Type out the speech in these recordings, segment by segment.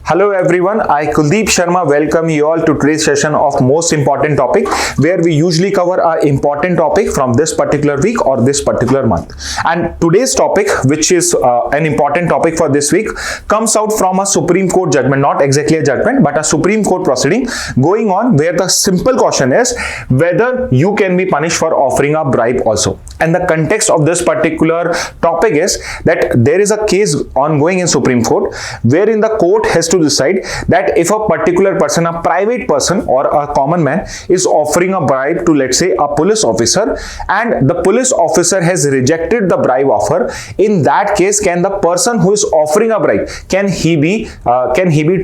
Hello everyone, I Kuldeep Sharma welcome you all to today's session of most important topic where we usually cover an important topic from this particular week or this particular month. And today's topic, which is an important topic for this week, comes out from a Supreme Court judgment, not exactly a judgment, but a Supreme Court proceeding going on where the simple question is whether you can be punished for offering a bribe also. And the context of this particular topic is that there is a case ongoing in Supreme Court wherein the court has to decide that if a particular person, a private person or a common man is offering a bribe to, let's say, a police officer, and the police officer has rejected the bribe offer, in that case, can the person who is offering a bribe, can he be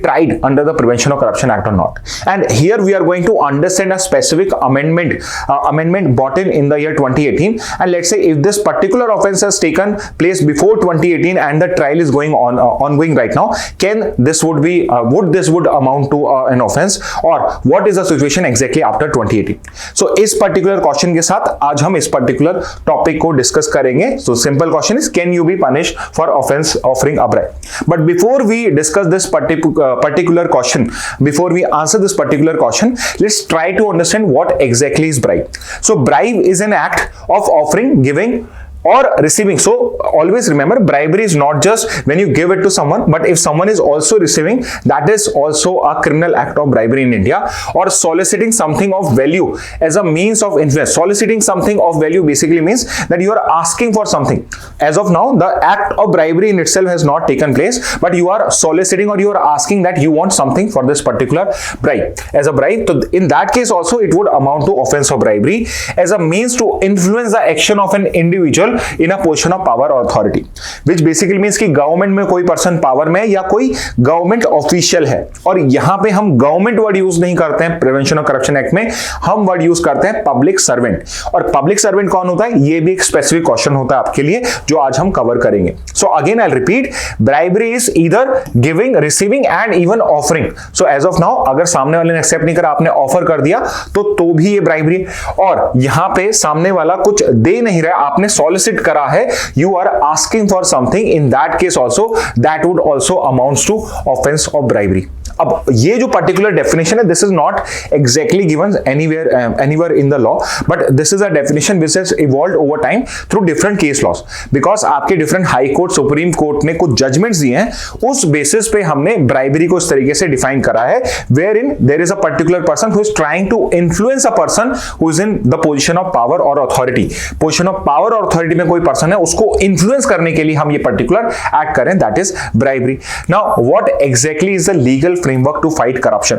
tried under the Prevention of Corruption Act or not? And here we are going to understand a specific amendment brought in the year 2018. And let's say if this particular offense has taken place before 2018 and the trial is going on ongoing right now, can this would amount to an offense, or what is the situation exactly after 2018? So इस particular question के साथ आज हम इस particular topic को discuss करेंगे. So simple question is, can you be punished for offense offering a bribe? But before we discuss this particular question, before we answer this particular question, let's try to understand what exactly is bribe. So bribe is an act of offering, giving, or receiving. So always remember, bribery is not just when you give it to someone, but if someone is also receiving, that is also a criminal act of bribery in India. Or soliciting something of value as a means of influence. Soliciting something of value basically means that you are asking for something. As of now, the act of bribery in itself has not taken place, but you are soliciting or you are asking that you want something for this particular bribe as a bribe. So in that case also it would amount to offense of bribery as a means to influence the action of an individual in a position of power or authority, which basically means कि government में कोई person power में या कोई government official है. और यहां पे हम गवर्नमेंट वर्ड यूज नहीं करते हैं प्रिवेंशन ऑफ करप्शन एक्ट में, हम वर्ड यूज करते हैं पब्लिक सर्वेंट. और पब्लिक सर्वेंट कौन होता है, ये भी एक स्पेसिफिक क्वेश्चन होता है आपके लिए जो आज हम कवर करेंगे. So again I repeat, bribery is either giving, receiving and even offering. So as of now अगर सामने वाले ने एक्सेप्ट नहीं करा, आपने ऑफर कर दिया तो भी ये ब्राइबरी. और यहां पे सामने वाला कुछ दे नहीं रहा, आपने सॉलिसिट करा है, you are asking for something, in that case also that would also amounts to offense of bribery. अब ये जो पर्टिकुलर डेफिनेशन है, this is not exactly given anywhere in the law, but this is a definition which has evolved over time through different case laws, because आपके different high court, supreme court ने कुछ judgements दिए हैं, उस basis पे हमने bribery को इस तरीके से डिफाइन करा है, where in there is a particular person who is trying to influence a person who is in the position of power और अथॉरिटी. पोजिशन ऑफ पावर और अथॉरिटी में कोई पर्सन है, उसको इन्फ्लुएंस करने के लिए हम ये पर्टिकुलर एक्ट करें, that is bribery. Now what exactly is the legal framework to fight corruption?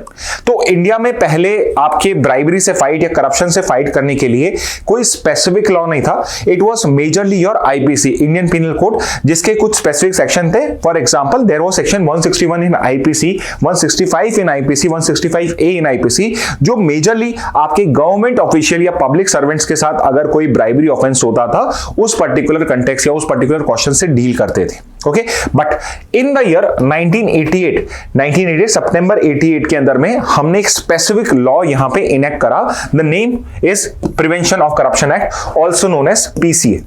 तो इंडिया में पहले आपके ब्राइबरी से फाइट या करप्शन से फाइट करने के लिए कोई स्पेसिफिक लॉ नहीं था. It was majorly your IPC, Indian penal code, जिसके कुछ स्पेसिफिक सेक्शन थे. For example, there was section 161 in IPC, 165 in IPC, 165A in IPC, जो मेजरली आपके गवर्नमेंट ऑफिशियल या पब्लिक सर्वेंट्स के साथ अगर कोई ब्राइबरी ऑफेंस होता था, उस पर्टिकुलर कंटेक्स्ट या उस पर्टिकुलर क्वेश्चन से डील करते थे. Okay, but in the year 1988 सितंबर 88 के अंदर में हमने एक स्पेसिफिक लॉ यहां पे इनेक्ट करा. The name is prevention of corruption act, also known as PCA,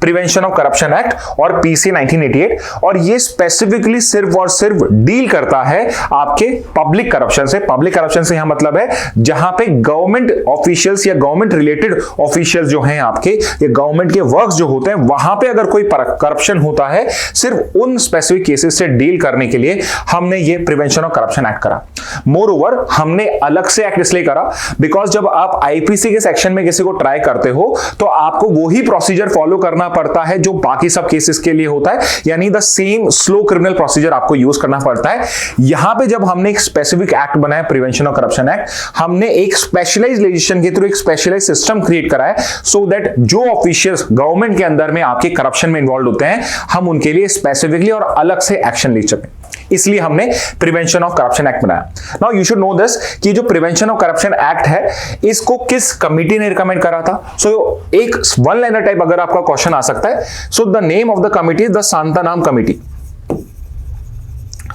prevention of corruption act और पीसीए 1988. और ये स्पेसिफिकली सिर्फ और सिर्फ डील करता है आपके पब्लिक करप्शन से. पब्लिक करप्शन से यहां मतलब है जहां पे गवर्नमेंट ऑफिशियल्स या गवर्नमेंट रिलेटेड ऑफिशियल्स जो हैं आपके, या गवर्नमेंट के वर्क्स जो होते हैं, वहां पे अगर कोई करप्शन होता है, सिर्फ उन स्पेसिफिक केसेस से डील करने के लिए हमने ये प्रिवेंशन ऑफ करप्शन एक्ट करा. मोर ओवर हमने अलग से एक्ट इसलिए करा बिकॉज जब आप आईपीसी के सेक्शन में किसी को ट्राई करते हो तो आपको वही प्रोसीजर फॉलो करना पड़ता है जो बाकी सब केसेस के लिए होता है, यानी the same slow criminal procedure आपको यूज करना पड़ता है. यहां पे जब हमने एक स्पेसिफिक एक्ट बनाया, प्रिवेंशन ऑफ करप्शन एक्ट, हमने एक स्पेशलाइज्ड लेजिस्लेशन के थ्रू एक स्पेशलाइज्ड सिस्टम क्रिएट करा है, सो दैट जो ऑफिशियल्स गवर्नमेंट के अंदर में आपके करप्शन में इन्वॉल्व होते हैं, हम उनके लिए स्पेसिफिकली और अलग से एक्शन ले सकें. इसलिए हमने प्रिवेंशन ऑफ करप्शन एक्ट बनाया. Now you should know this कि जो प्रिवेंशन ऑफ करप्शन एक्ट है, इसको किस कमिटी ने रिकमेंड करा था. सो एक वन लाइनर टाइप अगर आपका क्वेश्चन आ सकता है, so the name of the committee is the Santhanam committee.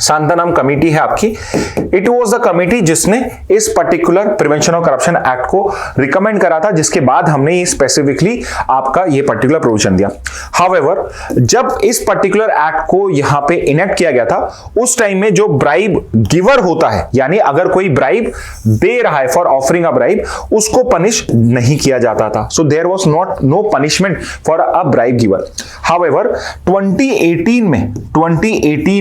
Santhanam committee है आपकी, इट वाज द कमेटी जिसने इस particular prevention of corruption act को रिकमेंड करा था, जिसके बाद हमने ये स्पेसिफिकली आपका ये पर्टिकुलर प्रोविजन दिया। हाउएवर, जब इस पर्टिकुलर एक्ट को यहां पे इनेक्ट किया गया था, उस टाइम में जो ब्राइब गिवर होता है, यानी अगर कोई ब्राइब दे रहा है फॉर ऑफरिंग अ ब्राइब, उसको पनिश नहीं किया जाता था। So there was no punishment for a bribe giver. However 2018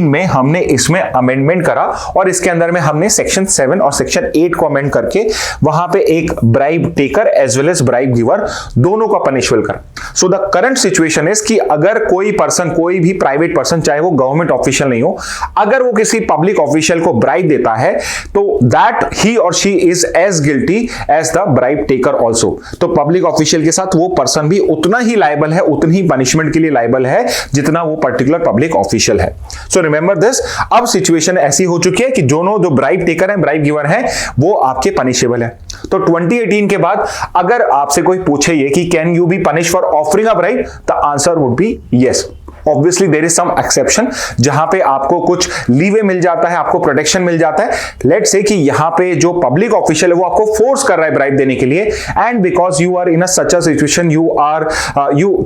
में हमने इसमें अमेंडमेंट करा और इसके अंदर में हमने सेक्शन 7 और सेक्शन 8 को अमेंड करके वहां पे एक bribe taker as well as bribe giver दोनों का पनिशमेंट करा। So the current situation is कि अगर कोई पर्सन, कोई भी प्राइवेट पर्सन, चाहे वो गवर्नमेंट ऑफिशियल नहीं हो, अगर वो किसी पब्लिक ऑफिशियल को ब्राइब देता है तो दैट ही और she is as guilty as the bribe taker also. तो पब्लिक ऑफिशियल के साथ वो पर्सन भी उतना ही लायबल है, उतनी ही पनिशमेंट के लिए लायबल है जितना वो पर्टिकुलर पब्लिक ऑफिशियल है। So remember this. अब सिचुएशन ऐसी हो चुकी है कि दोनों जो ब्राइब टेकर है, ब्राइब गिवर है, वो आपके पनिशेबल है। तो 2018 के बाद अगर आपसे कोई पूछे ये कि can you be punish for offering a bribe, the answer would be yes. Obviously there is some exception जहां पे आपको कुछ लीवे मिल जाता है, आपको प्रोटेक्शन मिल जाता है। लेट्स से कि यहां पे जो पब्लिक ऑफिशियल है वो आपको फोर्स कर रहा है ब्राइब देने के लिए, and because you are in a such a situation, you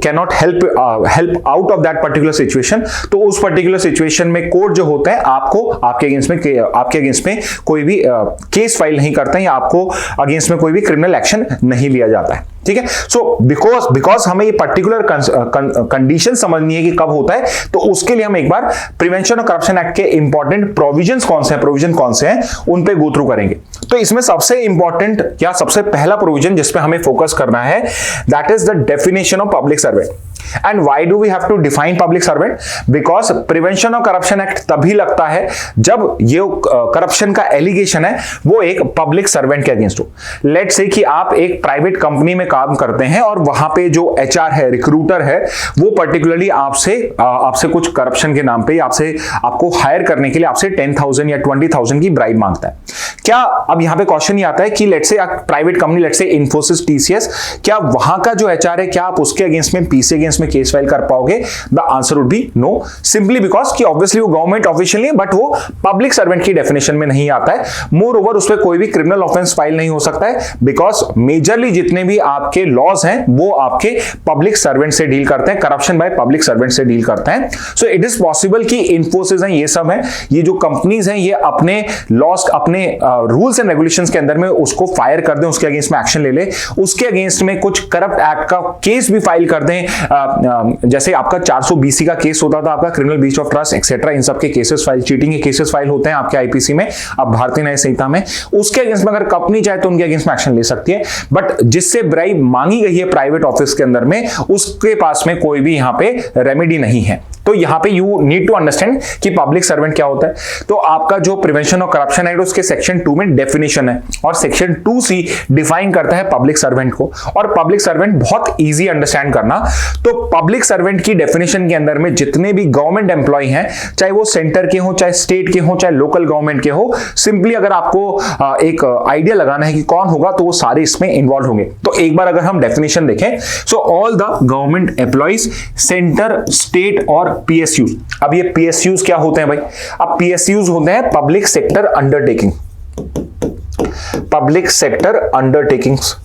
can not help out of that particular situation. तो उस पर्टिकुलर सिचुएशन में कोर्ट जो होते हैं आपको आपके अगेंस्ट में कोई भी केस फाइल नहीं करते हैं, या आपको अगेंस्ट में कोई भी क्रिमिनल एक्शन नहीं लिया जाता है। ठीक है। सो बिकॉज हमें ये पर्टिकुलर कंडीशन समझनी है कि कब होता है, तो उसके लिए हम एक बार प्रिवेंशन ऑफ करप्शन एक्ट के इंपॉर्टेंट प्रोविजन कौन से हैं उन पे गो थ्रू करेंगे। तो इसमें सबसे इंपॉर्टेंट या सबसे पहला प्रोविजन जिस पे हमें फोकस करना है, that is the definition of public servant. And why do we have to define public servant? Because prevention of corruption act तभी लगता है जब ये करप्शन का एलिगेशन है वो एक पब्लिक सर्वेंट के अगेंस्ट हो। लेट्स से कि आप एक प्राइवेट कंपनी में काम करते हैं और वहां पे जो एचआर है, रिक्रूटर है, वो पर्टिकुलरली आपसे कुछ करप्शन के नाम पे आपको हायर करने के लिए आपसे 10,000 या 20,000 की ब्राइब मांगता है। क्या अब यहां पे क्वेश्चन ये आता है कि let's say private company, let's say Infosys, TCS, क्या वहां का जो एचआर है, क्या आप उसके अगेंस्ट में, पीसी अगेंस्ट में केस फाइल कर पाओगे? The answer would be no, simply because कि ऑब्वियसली वो गवर्नमेंट ऑफिशियल नहीं है, बट वो पब्लिक सर्वेंट की डेफिनेशन में नहीं आता है। मोर ओवर उस पर कोई भी क्रिमिनल ऑफेंस फाइल नहीं हो सकता है, बिकॉज मेजरली जितने भी आपके लॉज हैं वो आपके पब्लिक सर्वेंट से डील करते हैं, करप्शन बाय पब्लिक सर्वेंट से डील करते हैं। सो इट इज पॉसिबल कि इन्फोसिस हैं, ये सब हैं, ये जो कंपनीज हैं, ये अपने लॉज, अपने रूल्स एंड रेगुलेशंस के अंदर में उसको फायर कर दें, उसके अगेंस्ट में एक्शन ले ले, उसके अगेंस्ट में कुछ करप्ट एक्ट का केस भी फाइल कर दें। जैसे आपका 420 का केस होता था, आपका criminal breach of trust etcetera, इन सब के केसेस फाइल, चीटिंग के केसेस फाइल होते हैं आपके आईपीसी में, अब भारतीय न्याय संहिता में। उसके अगेंस्ट में अगर कंपनी चाहे तो उनके अगेंस्ट में एक्शन ले सकती है, बट जिससे ब्राइब मांगी गई है प्राइवेट ऑफिस के अंदर में, उसके पास में कोई भी यहां पे रेमेडी नहीं है। तो यहां पे यू नीड टू अंडरस्टैंड कि पब्लिक सर्वेंट क्या होता है। तो आपका जो प्रिवेंशन ऑफ करप्शन एक्ट उसके सेक्शन 2 में डेफिनेशन है, और सेक्शन 2C डिफाइन करता है पब्लिक सर्वेंट को, और पब्लिक सर्वेंट बहुत इजी अंडरस्टैंड करना। तो पब्लिक सर्वेंट की डेफिनेशन के अंदर में जितने भी गवर्नमेंट एम्प्लॉय हैं, चाहे वो सेंटर के हो, चाहे स्टेट के हो, चाहे लोकल गवर्नमेंट के हो, सिंपली अगर आपको एक आइडिया लगाना है कि कौन होगा, तो वो सारे इसमें इन्वॉल्व होंगे। तो एक बार अगर हम डेफिनेशन देखें, so all the government employees, centre, state और PSUs। अब ये PSUs क्या होते हैं भाई? अब PSUs होते हैं public sector undertaking, public sector undertakings.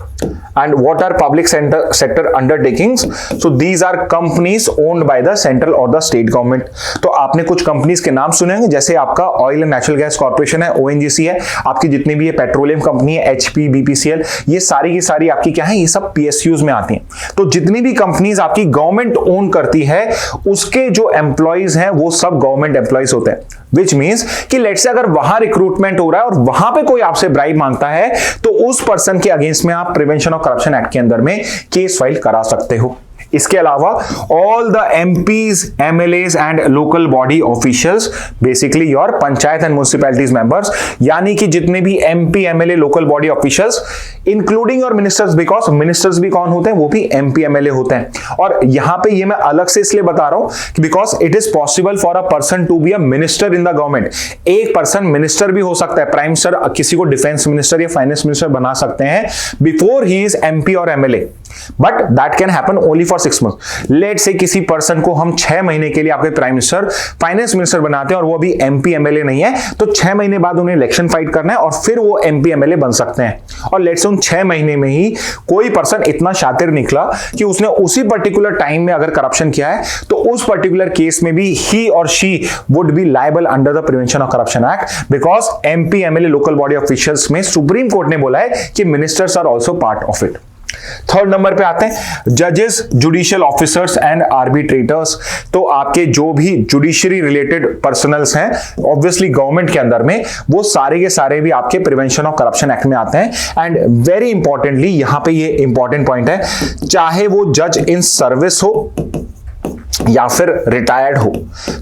And what are public sector undertakings? So these are companies owned by the central or the state government. तो आपने कुछ कंपनीज के नाम सुने होंगे, जैसे आपका oil and natural gas corporation है, ONGC है, आपकी जितनी भी ये पेट्रोलियम कंपनी है, HP, BPCL, ये सारी की सारी आपकी क्या है, ये सब PSUs में आती हैं। तो जितनी भी कंपनीज आपकी गवर्नमेंट ओन करती है, उसके जो एम्प्लॉयज हैं वो सब गवर्नमेंट एम्प्लॉयज होते हैं। विच मीन्स कि लेट्स से अगर वहां रिक्रूटमेंट हो रहा है और वहां पे कोई आपसे ब्राइब मांगता है, तो उस पर्सन के अगेंस्ट में आप प्रिवेंशन ऑफ करप्शन एक्ट के अंदर में केस फाइल करा सकते हो। इसके अलावा all the MPs, MLAs and local body officials, basically your panchayat and municipalities members, यानी कि जितने भी MP, MLA, local body officials, including your ministers, because ministers भी कौन होते हैं, वो भी एमपी, एमएलए होते हैं। और यहां पे ये मैं अलग से इसलिए बता रहा हूं कि because it is possible for a person to be a minister in the government. एक पर्सन मिनिस्टर भी हो सकता है, प्राइम मिनिस्टर किसी को डिफेंस मिनिस्टर या फाइनेंस मिनिस्टर बना सकते हैं बिफोर ही इज एमपी और MLA. But that can happen only for 6 month. Let say किसी पर्सन को हम 6 महीने के लिए आपके प्राइम मिनिस्टर, फाइनेंस मिनिस्टर बनाते हैं और वो अभी एमपी एमएलए नहीं है, तो 6 महीने बाद उन्हें इलेक्शन फाइट करना है और फिर वो एमपी एमएलए बन सकते हैं। और लेट से उन 6 महीने में ही कोई पर्सन इतना शातिर निकला कि उसने उसी पर्टिकुलर टाइम में अगर करप्शन किया है, तो उस पर्टिकुलर केस में भी ही और she would be liable under the prevention of corruption act, because MP MLA local body officials में सुप्रीम कोर्ट ने बोला है कि ministers are also part of it. Third number पे आते हैं जजेस, जुडिशियल ऑफिसर्स एंड आर्बिट्रेटर्स। तो आपके जो भी जुडिशरी रिलेटेड पर्सनल्स हैं ऑब्वियसली गवर्नमेंट के अंदर में, वो सारे के सारे भी आपके प्रिवेंशन ऑफ करप्शन एक्ट में आते हैं। एंड वेरी इंपॉर्टेंटली यहां पे ये इंपॉर्टेंट पॉइंट है, चाहे वो जज इन सर्विस हो या फिर रिटायर्ड हो।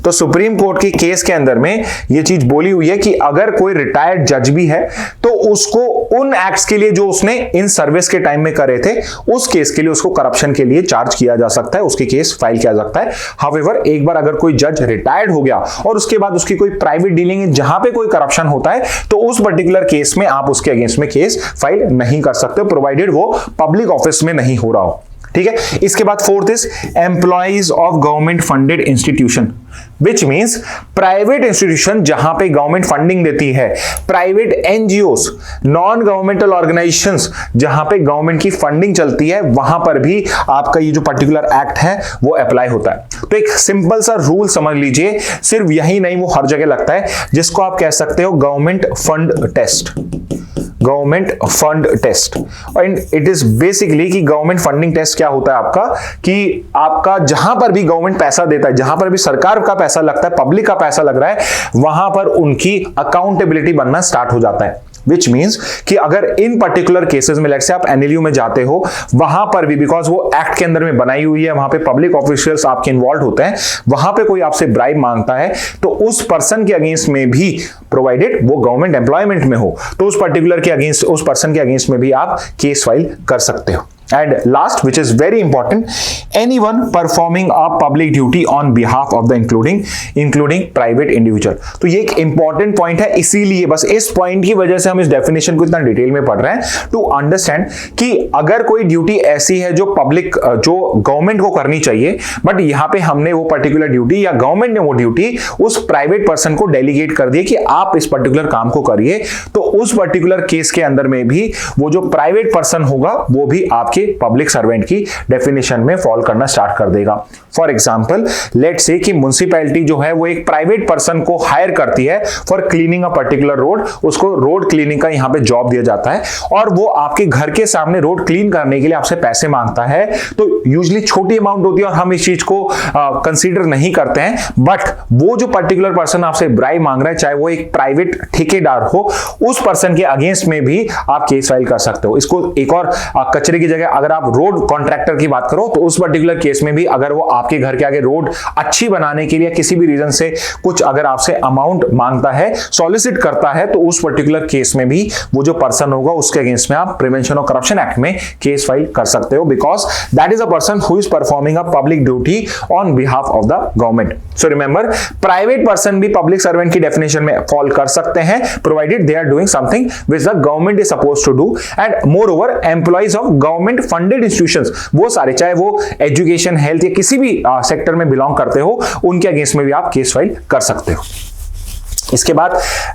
तो सुप्रीम कोर्ट के केस के अंदर में यह चीज बोली हुई है कि अगर कोई रिटायर्ड जज भी है तो उसको उन एक्ट्स के लिए जो उसने इन सर्विस के टाइम में करे थे, उस केस के लिए उसको करप्शन के लिए चार्ज किया जा सकता है, उसके केस फाइल किया जा सकता है। हाउएवर एक बार अगर कोई जज रिटायर्ड हो गया और उसके बाद उसकी कोई प्राइवेट डीलिंग है जहां पे कोई करप्शन होता है, तो उस पर्टिकुलर केस में आप उसके अगेंस्ट में केस फाइल नहीं कर सकते, प्रोवाइडेड वो पब्लिक ऑफिस में नहीं हो रहा हो। ठीक है, इसके बाद fourth is employees of government funded institution, which means private institution जहां पे गवर्नमेंट फंडिंग देती है, private NGOs, non governmental organisations जहां पे गवर्नमेंट की फंडिंग चलती है, वहां पर भी आपका ये जो पर्टिकुलर एक्ट है वो अप्लाई होता है। तो एक सिंपल सा रूल समझ लीजिए, सिर्फ यही नहीं वो हर जगह लगता है, जिसको आप कह सकते हो government fund test, government fund test. And it is basically कि गवर्नमेंट फंडिंग टेस्ट क्या होता है आपका, कि आपका जहां पर भी गवर्नमेंट पैसा देता है, जहां पर भी सरकार का पैसा लगता है, पब्लिक का पैसा लग रहा है, वहां पर उनकी अकाउंटेबिलिटी बनना स्टार्ट हो जाता है। विच मीन्स कि अगर इन पर्टिकुलर केसेस में लेट से आप एनएलयू में जाते हो, वहां पर भी बिकॉज वो एक्ट के अंदर में बनाई हुई है, वहां पे पब्लिक ऑफिशियल्स आपके इन्वॉल्व होते हैं, वहां पे कोई आपसे ब्राइब मांगता है, तो उस पर्सन के अगेंस्ट में भी, प्रोवाइडेड वो गवर्नमेंट एम्प्लॉयमेंट में हो, तो उस पर्टिकुलर के अगेंस्ट, उस पर्सन के अगेंस्ट में भी आप केस फाइल कर सकते हो। And last, which is very important, anyone performing a public duty on behalf of the including private individual। तो ये एक important point है, इसीलिए बस इस point की वजह से हम इस definition को इतना डिटेल में पढ़ रहे हैं, to understand कि अगर कोई ड्यूटी ऐसी है जो पब्लिक, जो गवर्नमेंट को करनी चाहिए, बट यहाँ पे हमने वो पर्टिकुलर ड्यूटी या गवर्नमेंट ने वो ड्यूटी उस प्राइवेट पर्सन को डेलीगेट कर दी कि आप इस पर्टिकुलर काम को करिए, तो उस पर्टिकुलर केस के अंदर में भी वो जो प्राइवेट पर्सन होगा वो भी आपके पब्लिक सर्वेंट की डेफिनेशन में फॉल करना स्टार्ट कर देगा। फॉर एग्जांपल, लेट्स से कि म्युनिसिपैलिटी जो है वो एक प्राइवेट पर्सन को हायर करती है for cleaning a particular road, उसको रोड क्लीनिंग का यहां पे जॉब दिया जाता है और वो आपके घर के सामने रोड क्लीन करने के लिए आपसे पैसे मांगता है। तो यूजुअली छोटी अमाउंट होती है और हम इस चीज को कंसीडर नहीं करते हैं, बट वो जो पर्टिकुलर पर्सन आपसे ब्राइब मांग रहा है, चाहे वो एक प्राइवेट ठेकेदार हो, उस पर्सन के अगेंस्ट में भी आप केस फाइल कर सकते हो। इसको एक और कचरे की जगह अगर आप रोड कॉन्ट्रैक्टर की बात करो, तो उस पर्टिकुलर केस में भी अगर वो आपके घर के आगे रोड अच्छी बनाने के लिए किसी भी रीजन से कुछ अगर आपसे अमाउंट मांगता है, सॉलिसिट करता है, तो उस पर्टिकुलर केस में भी वो जो पर्सन होगा उसके अगेंस्ट में आप प्रिवेंशन ऑफ करप्शन एक्ट में केस फाइल कर सकते हो, because that is a person who is performing a public duty on behalf of the government. So remember, private person भी पब्लिक सर्वेंट की डेफिनेशन में फॉल कर सकते हैं, provided they are doing something which the government is supposed to do. And moreover, employees of government funded institutions, वो सारे, चाहे वो एजुकेशन, हेल्थ या किसी भी सेक्टर में बिलोंग करते हो, उनके अगेंस्ट में भी आप केस फाइल कर सकते हो। इसके बाद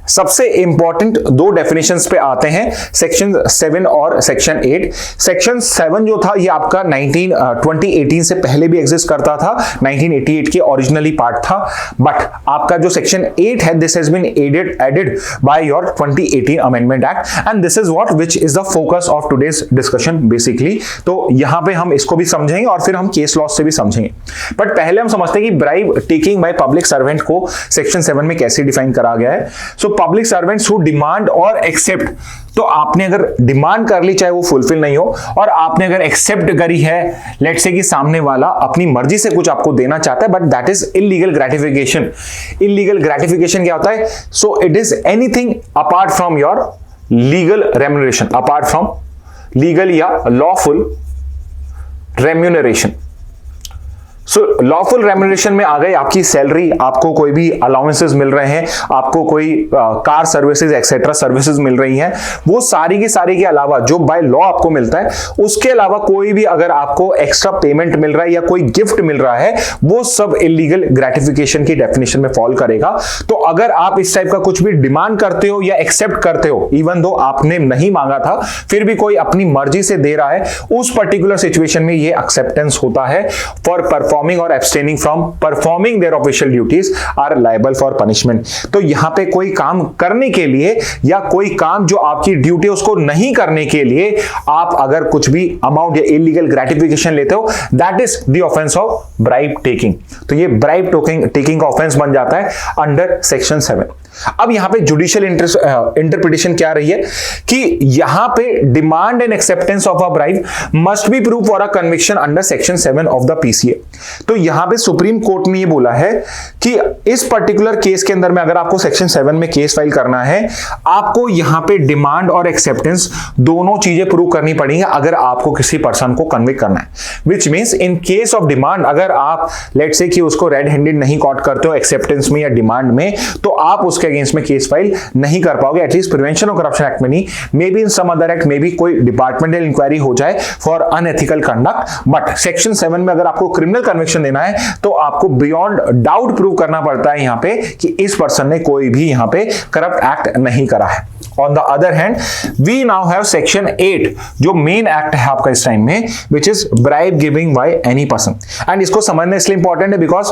सबसे इंपॉर्टेंट दो डेफिनेशंस पे आते हैं, सेक्शन 7 और सेक्शन 8। सेक्शन 7 जो था ये आपका 2018 से पहले भी एग्जिस्ट करता था, 1988 के ओरिजिनली पार्ट था, बट आपका जो सेक्शन 8 है, this has been added by your 2018 amendment act, and this is what which is the focus of today's discussion basically. तो यहां पे हम इसको भी समझेंगे और फिर हम केस लॉ से भी समझेंगे, बट पहले हम समझते हैं कि bribe taking by public servant को सेक्शन 7 में कैसे डिफाइन आ गया है। So public servants who demand और एक्सेप्ट, तो आपने अगर डिमांड कर ली, चाहे वो फुलफिल नहीं हो, और आपने अगर एक्सेप्ट करी है, लेट्स से कि सामने वाला अपनी मर्जी से कुछ आपको देना चाहता है, but that is illegal gratification. Illegal gratification क्या होता है? So it is anything apart from your legal remuneration, apart from legal या लॉफुल रेम्यूनरेशन। सो लॉफुल रेम्यूनरेशन में आ गए आपकी सैलरी, आपको कोई भी अलाउंसेस मिल रहे हैं, आपको कोई कार सर्विसेज एक्सेट्रा सर्विसेज मिल रही हैं, वो सारी की सारी के अलावा जो बाय लॉ आपको मिलता है, उसके अलावा कोई भी अगर आपको एक्स्ट्रा पेमेंट मिल रहा है या कोई गिफ्ट मिल रहा है, वो सब इलीगल ग्रेटिफिकेशन की डेफिनेशन में फॉल करेगा। तो अगर आप इस टाइप का कुछ भी डिमांड करते हो या एक्सेप्ट करते हो, इवन दो आपने नहीं मांगा था, फिर भी कोई अपनी मर्जी से दे रहा है, उस पर्टिकुलर सिचुएशन में ये एक्सेप्टेंस होता है। फॉर परफॉर्मिंग और abstaining from performing their official duties are liable for punishment. तो यहां पे कोई काम करने के लिए या कोई काम जो आपकी ड्यूटी उसको नहीं करने के लिए आप अगर कुछ भी अमाउंट या इलीगल ग्रेटिफिकेशन लेते हो, that is the offence of bribe taking. तो ये ब्राइब टेकिंग का ऑफेंस बन जाता है अंडर सेक्शन 7। अब यहां पे जुडिशियल इंटरप्रिटेशन क्या रही है कि यहां पे demand and acceptance of a bribe must be prove for a conviction under section 7 of the PCA. तो यहां पे सुप्रीम कोर्ट ने ये बोला है कि इस पर्टिकुलर केस के अंदर में अगर आपको सेक्शन 7 में केस फाइल करना है, आपको यहां पे डिमांड और एक्सेप्टेंस दोनों चीजें प्रूव करनी पड़ेंगी अगर आपको किसी पर्सन को कन्विक्ट करना है। Which means in case of demand, अगर आप लेट्स से कि उसको रेड हैंडेड नहीं कॉट करते हो एक्सेप्टेंस में या डिमांड में, तो आप उसके अगेंस्ट में केस फाइल नहीं कर पाओगे। At least prevention of corruption act में नहीं, maybe in some other act, maybe कोई डिपार्टमेंटल इंक्वायरी हो जाए for unethical conduct, but section 7 में अगर आपको क्रिमिनल कन्विक्शन देना है तो आपको बियॉन्ड डाउट प्रूव करना पड़ता है यहां पे कि इस पर्सन ने कोई भी यहां पे करप्ट एक्ट नहीं करा है। On the other hand, we now have section 8 जो मेन एक्ट है आपका इस टाइम में, which is bribe giving by any person। And इसको समझना इसलिए इंपॉर्टेंट है बिकॉज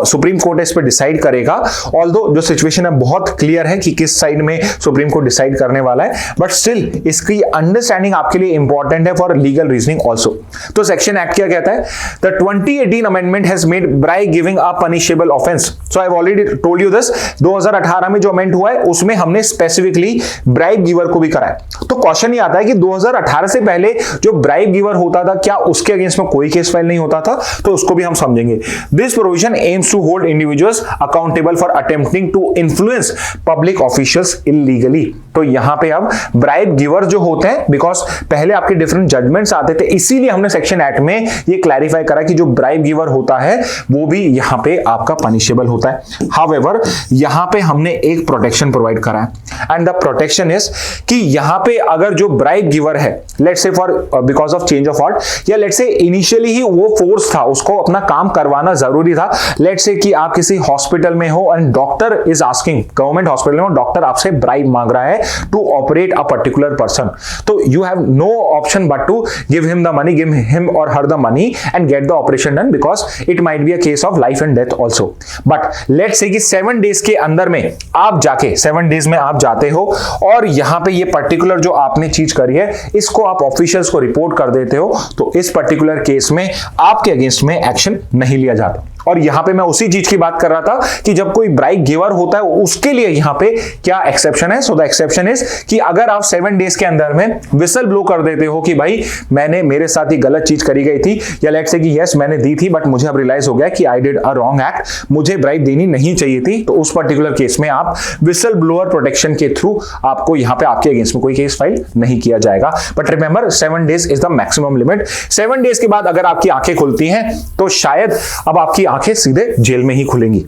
सुप्रीम कोर्ट इस पे डिसाइड करेगा। ऑल्दो जो सिचुएशन है बहुत क्लियर है कि किस साइड में सुप्रीम कोर्ट डिसाइड करने वाला है, बट स्टिल इसकी अंडरस्टैंडिंग आपके लिए इंपॉर्टेंट है फॉर लीगल रीजनिंग ऑल्सो। तो सेक्शन एक्ट क्या कहता है? The 2018 amendment has made bribe giving a punishable offence. So I have already told you this, 2018 में जो अमेंड हुआ है उसमें हमने स्पेसिफिकली ब्राइब गिवर को भी कराया। तो क्वेश्चन ये आता है कि 2018 से पहले जो ब्राइब गिवर होता था, क्या उसके अगेंस्ट में कोई केस फाइल नहीं होता था? तो उसको भी हम समझेंगे। This provision aims to hold individuals accountable for attempting to influence public officials illegally. तो यहां पे अब ब्राइब गिवर जो होते हैं, बिकॉज पहले आपके डिफरेंट जजमेंट्स आते थे, इसीलिए हमने सेक्शन एक्ट में ये क्लैरिफाई करा कि जो ब्राइब गिवर होता है वो भी यहां पे आपका पनिशेबल होता है। हाउएवर यहां पे हमने एक प्रोटेक्शन प्रोवाइड करा है, एंड द प्रोटेक्शन इज कि यहां पे अगर जो ब्राइब गिवर है, लेट्स से for because of change of heart, या लेट्स से इनिशियली ही वो फोर्स था, उसको अपना काम करवाना जरूरी था। लेट्स से कि आप किसी हॉस्पिटल में हो and doctor is asking, government hospital में डॉक्टर आपसे ब्राइब मांग रहा है to operate a particular person, तो you have no option but to give him the money, give him or her the money and get the operation done, because it might be a case of life and death also. But let's say कि 7 days के अंदर में आप जाके 7 days में आप जाते हो और यहां पे ये पर्टिकुलर जो आपने चीज करी है इसको आप ऑफिशियल्स को रिपोर्ट कर देते हो, तो इस पर्टिकुलर केस में आपके अगेंस्ट में एक्शन नहीं लिया जाता। और यहां पे मैं उसी चीज की बात कर रहा था कि जब कोई ब्राइब गिवर होता है उसके लिए यहां पे क्या एक्सेप्शन है। सो द एक्सेप्शन इज कि अगर आप 7 डेज के अंदर में विसल ब्लो कर देते हो कि भाई मैंने, मेरे साथ ही गलत चीज करी गई थी, या लेट्स से कि यस मैंने दी थी बट मुझे अब रियलाइज हो गया कि I did a wrong act, मुझे ब्राइब देनी नहीं चाहिए थी, तो उस पर्टिकुलर केस में आप विसल ब्लोअर प्रोटेक्शन के थ्रू आपको यहां पे आपके अगेंस्ट में कोई केस फाइल नहीं किया जाएगा। But remember 7 days is the maximum limit. 7 days के बाद अगर आपकी आंखें खुलती हैं तो शायद अब आपकी आंखें सीधे जेल में ही खुलेंगी।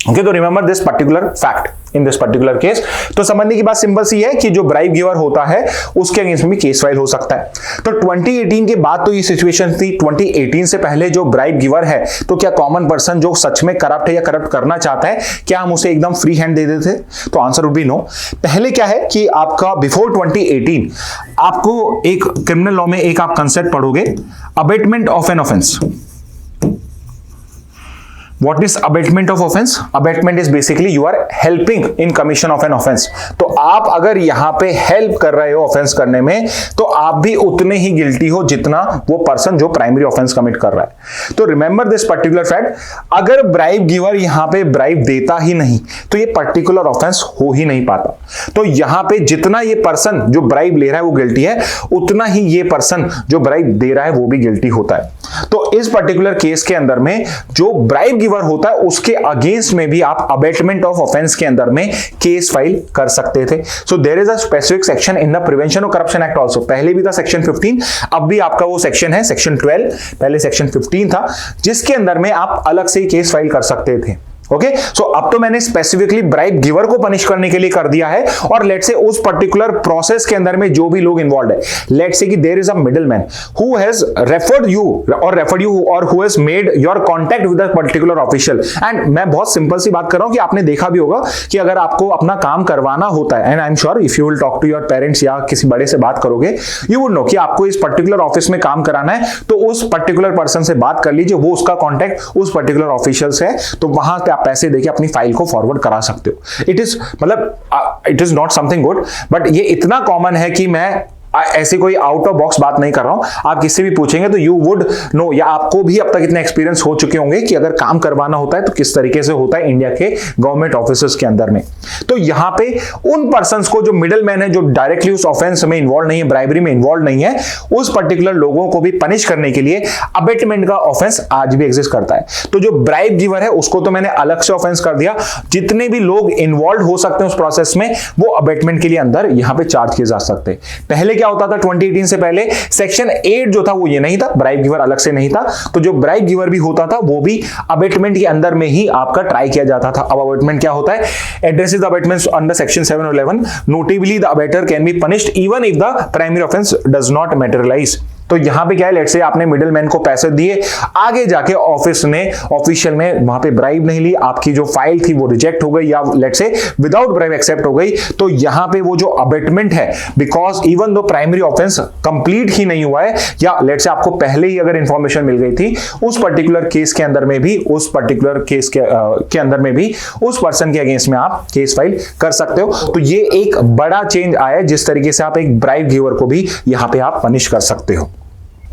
ओके, तो remember this particular fact in this particular case. तो समझने की बात सिंपल सी है कि जो ब्राइब गिवर होता है उसके अगेंस्ट में भी केस फाइल हो सकता है। तो 2018 के बाद तो ये सिचुएशन थी, 2018 से पहले जो ब्राइब गिवर है, तो क्या कॉमन पर्सन जो सच में करप्ट है या करप्ट करना चाहता है, क्या हम उसे एकदम फ्री हैंड दे देते? तो आंसर वुड बी नो। पहले क्या है कि आपका बिफोर 2018 आपको एक क्रिमिनल लॉ में एक आप कंसेप्ट पढ़ोगे, abetment of an offence. What is abatement of offense? Abatement is basically you are helping in commission of an offense. तो आप अगर यहां पे हेल्प कर रहे हो ऑफेंस करने में, तो आप भी उतने ही गिल्टी हो जितना वो पर्सन जो प्राइमरी ऑफेंस कमिट कर रहा है। तो रिमेंबर दिस पर्टिकुलर फैक्ट, अगर ब्राइब गिवर यहां पे ब्राइब देता ही नहीं तो ये पर्टिकुलर ऑफेंस हो ही नहीं पाता। तो यहां पे जितना ये पर्सन जो ब्राइब ले रहा है वो गिल्टी है, उतना ही ये पर्सन जो ब्राइब दे रहा है वो भी गिल्टी होता है। तो इस पर्टिकुलर केस के अंदर में जो ब्राइब गिवर गिवर होता है उसके अगेंस्ट में भी आप अबेटमेंट ऑफ ऑफेंस के अंदर में केस फाइल कर सकते थे। So there is a specific section in the prevention of corruption act also. पहले भी था सेक्शन 15, अब भी आपका वो सेक्शन है सेक्शन 12, पहले सेक्शन 15 था, जिसके अंदर में आप अलग से केस फाइल कर सकते थे। ओके, सो अब तो मैंने स्पेसिफिकली ब्राइब गिवर को पनिश करने के लिए कर दिया है, और लेट्स से उस पर्टिकुलर प्रोसेस के अंदर में जो भी लोग इन्वॉल्व है, लेट्स से कि there is a middleman who has referred you और who has made your contact with a particular official. And मैं बहुत सिंपल सी बात कर रहा हूं कि आपने देखा भी होगा कि अगर आपको अपना काम करवाना होता है, and I am sure if you will talk to your parents या किसी बड़े से बात करोगे, यू वुड नो कि आपको इस पर्टिकुलर ऑफिस में काम कराना है, तो उस पर्टिकुलर पर्सन से बात कर लीजिए, वो उसका कॉन्टैक्ट उस पर्टिकुलर ऑफिशियल से है, तो वहां पे आप पैसे देके अपनी फाइल को फॉरवर्ड करा सकते हो। It is not something good, but ये इतना कॉमन है कि मैं ऐसी कोई आउट ऑफ बॉक्स बात नहीं कर रहा हूं। आप किससे भी पूछेंगे तो यू वुड नो, या आपको भी अब तक इतने एक्सपीरियंस हो चुके होंगे कि अगर काम करवाना होता है तो किस तरीके से होता है इंडिया के गवर्नमेंट ऑफिसर्स के अंदर में। तो यहां पे उन पर्संस को जो मिडल मैन है, जो डायरेक्टली उस ऑफेंस में इन्वॉल्व नहीं है, ब्राइबरी में इन्वॉल्व नहीं है, उस पर्टिकुलर लोगों को भी पनिश करने के लिए अबेटमेंट का ऑफेंस आज भी एग्जिस्ट करता है। तो जो ब्राइब गिवर है उसको तो मैंने अलग से ऑफेंस कर दिया, जितने भी लोग इन्वॉल्व हो सकते हैं उस प्रोसेस में वो अबेटमेंट के लिए अंदर यहां पे चार्ज किए जा सकते हैं। पहले क्या होता था 2018 से पहले सेक्शन 8 जो था वो ये नहीं था, ब्राइब गिवर अलग से नहीं था, तो जो ब्राइब गिवर भी होता था वो भी अबेटमेंट के अंदर में ही आपका ट्राई किया जाता था। अब अबेटमेंट क्या होता है? एड्रेसेस अबेटमेंट्स अंडर सेक्शन 7 और 11, notably the abettor can be punished even if the primary offence does not materialise. तो यहां पे क्या है, लेट्स से आपने मिडिल मैन को पैसे दिए, आगे जाके ऑफिस ने ऑफिशियल में वहां पे ब्राइब नहीं ली, आपकी जो फाइल थी वो रिजेक्ट हो गई या let's say without bribe accept हो गई, तो यहां पे वो जो अबेटमेंट है, because even though primary offence complete ही नहीं हुआ है, या लेट्स से आपको पहले ही अगर इंफॉर्मेशन मिल गई थी, उस पर्टिकुलर केस के अंदर में भी उस पर्टिकुलर केस के अंदर में भी उस पर्सन के अगेंस्ट में आप केस फाइल कर सकते हो। तो ये एक बड़ा चेंज आया है, जिस तरीके से आप एक ब्राइब गिवर को भी यहां पे आप पनिश कर सकते हो।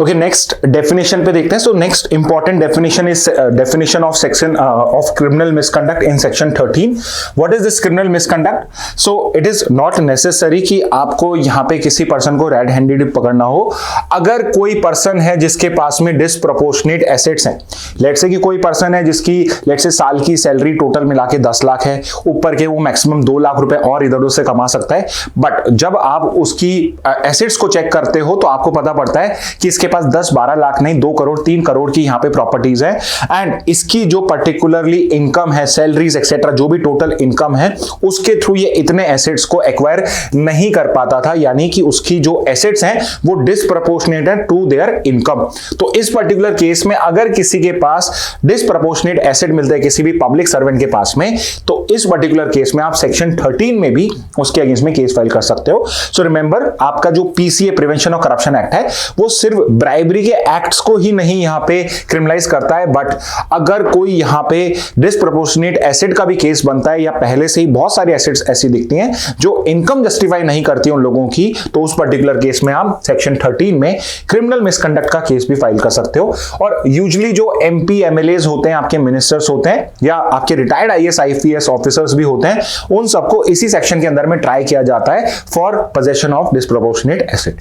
ओके, नेक्स्ट डेफिनेशन पे देखते हैं। So next important definition is definition of section of criminal misconduct in section 13। What is this criminal misconduct? So it is not necessary कि आपको यहां पे किसी पर्सन को रेड हैंडेड पकड़ना हो। अगर कोई पर्सन है जिसके पास में डिसप्रोपोर्शनेट एसेट्स हैं, लेट्स से कि कोई पर्सन है जिसकी लेट्स से साल की सैलरी टोटल मिला के 10 लाख है, ऊपर के वो मैक्सिमम 2 लाख रुपए और इधर उधर से कमा सकता है, बट जब आप उसकी एसेट्स को चेक करते हो तो आपको पता पड़ता है कि इसके पास 10-12 लाख नहीं 2 करोड़ 3 करोड़ की यहां पे प्रॉपर्टीज है, एंड इसकी जो पर्टिकुलरली इनकम है, सैलरीज एक्सेट्रा जो भी टोटल इनकम है, उसके थ्रू ये इतने एसेट्स को एक्वायर नहीं कर पाता था, यानी कि उसकी जो एसेट्स हैं वो डिसप्रोपोर्शनेट है टू देयर इनकम। तो इस पर्टिकुलर केस में अगर किसी के पास डिसप्रोपोर्शनेट एसेट मिलता है किसी भी पब्लिक सर्वेंट के पास में, तो इस पर्टिकुलर केस में आप सेक्शन 13 में भी उसके अगेंस्ट में केस फाइल कर सकते हो। सो रिमेंबर, आपका जो PCA prevention of corruption act है वो सिर्फ ब्राइबरी के एक्ट्स को ही नहीं यहां पे क्रिमिनलाइज करता है, बट अगर कोई यहां पे डिसप्रोपोर्शनेट एसेट का भी केस बनता है, या पहले से ही बहुत सारी एसेट्स ऐसी दिखती हैं जो इनकम जस्टिफाई नहीं करती उन लोगों की, तो उस पर्टिकुलर केस में आप सेक्शन 13 में क्रिमिनल मिसकंडक्ट का केस भी फाइल कर सकते हो। और यूजुअली जो एमपी एमएलएज होते हैं, आपके मिनिस्टर्स होते हैं, या आपके रिटायर्ड आईएएस आईपीएस ऑफिसर्स भी होते हैं, उन सबको इसी सेक्शन के अंदर में ट्राई किया जाता है for possession of disproportionate asset.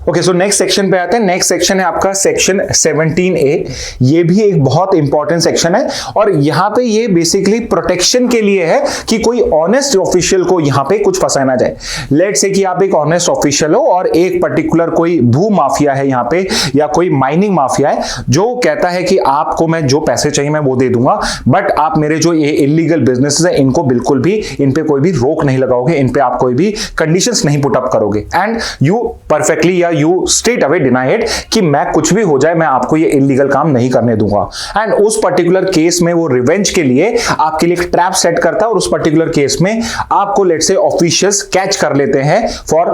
Okay, so next section पे आते हैं। नेक्स्ट सेक्शन है आपका सेक्शन 17A। ये भी एक बहुत इंपॉर्टेंट सेक्शन है, और यहां पे ये बेसिकली प्रोटेक्शन के लिए है कि कोई ऑनेस्ट ऑफिशियल को यहां पे कुछ फंसाया ना जाए। लेट्स से कि आप एक ऑनेस्ट ऑफिशियल हो और एक पर्टिकुलर कोई भू माफिया है यहां पे, या कोई माइनिंग माफिया है जो कहता है कि आपको मैं जो पैसे चाहिए मैं वो दे दूंगा, बट आप मेरे जो ये इलीगल बिजनेसेस है इनको बिल्कुल भी, इन पे कोई भी रोक नहीं लगाओगे, इन पे आप कोई भी कंडीशंस नहीं पुट अप करोगे, एंड यू परफेक्टली या you straight away deny it कि मैं कुछ भी हो जाए मैं आपको ये इलीगल काम नहीं करने दूंगा। एंड उस पर्टिकुलर केस में वो रिवेंज के लिए आपके लिए एक ट्रैप सेट करता है, और उस पर्टिकुलर केस में आपको लेट्स से ऑफिशियल्स कैच कर लेते हैं for